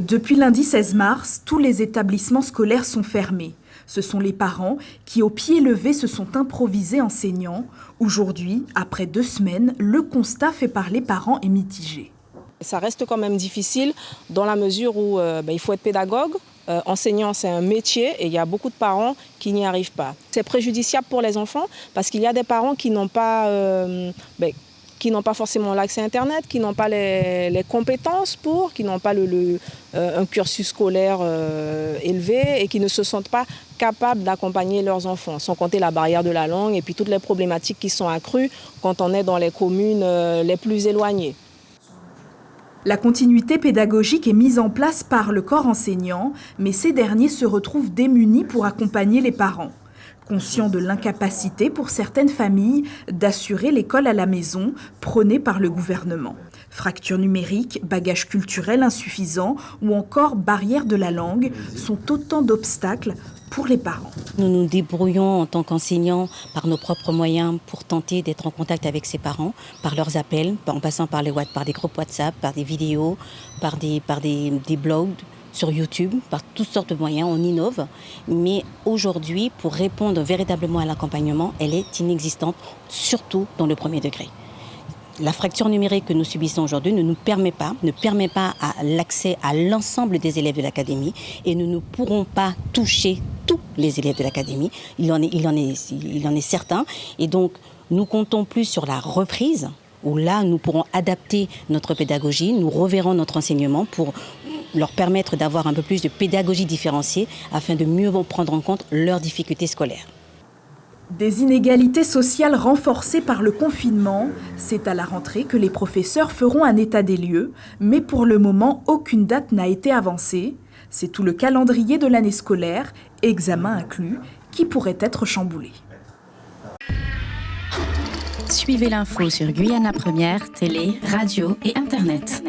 Depuis lundi 16 mars, tous les établissements scolaires sont fermés. Ce sont les parents qui, au pied levé, se sont improvisés enseignants. Aujourd'hui, après 2 semaines, le constat fait par les parents est mitigé. Ça reste quand même difficile dans la mesure où il faut être pédagogue. Enseignant, c'est un métier et il y a beaucoup de parents qui n'y arrivent pas. C'est préjudiciable pour les enfants parce qu'il y a des parents qui n'ont pas forcément l'accès à Internet, qui n'ont pas les compétences qui n'ont pas un cursus scolaire élevé et qui ne se sentent pas capables d'accompagner leurs enfants, sans compter la barrière de la langue et puis toutes les problématiques qui sont accrues quand on est dans les communes les plus éloignées. La continuité pédagogique est mise en place par le corps enseignant, mais ces derniers se retrouvent démunis pour accompagner les parents. Conscients de l'incapacité pour certaines familles d'assurer l'école à la maison, prônée par le gouvernement. Fracture numérique, bagage culturel insuffisant ou encore barrière de la langue sont autant d'obstacles pour les parents. Nous nous débrouillons en tant qu'enseignants par nos propres moyens pour tenter d'être en contact avec ces parents, par leurs appels, en passant par des groupes WhatsApp, par des vidéos, par des blogs sur YouTube, par toutes sortes de moyens, on innove. Mais aujourd'hui, pour répondre véritablement à l'accompagnement, elle est inexistante, surtout dans le premier degré. La fracture numérique que nous subissons aujourd'hui ne permet pas l'accès à l'ensemble des élèves de l'académie et nous ne pourrons pas toucher tous les élèves de l'académie. Il en est certain. Et donc, nous comptons plus sur la reprise où là, nous pourrons adapter notre pédagogie, nous reverrons notre enseignement pour leur permettre d'avoir un peu plus de pédagogie différenciée afin de mieux prendre en compte leurs difficultés scolaires. Des inégalités sociales renforcées par le confinement, c'est à la rentrée que les professeurs feront un état des lieux, mais pour le moment, aucune date n'a été avancée. C'est tout le calendrier de l'année scolaire, examen inclus, qui pourrait être chamboulé. Suivez l'info sur Guyana Première, télé, radio et Internet.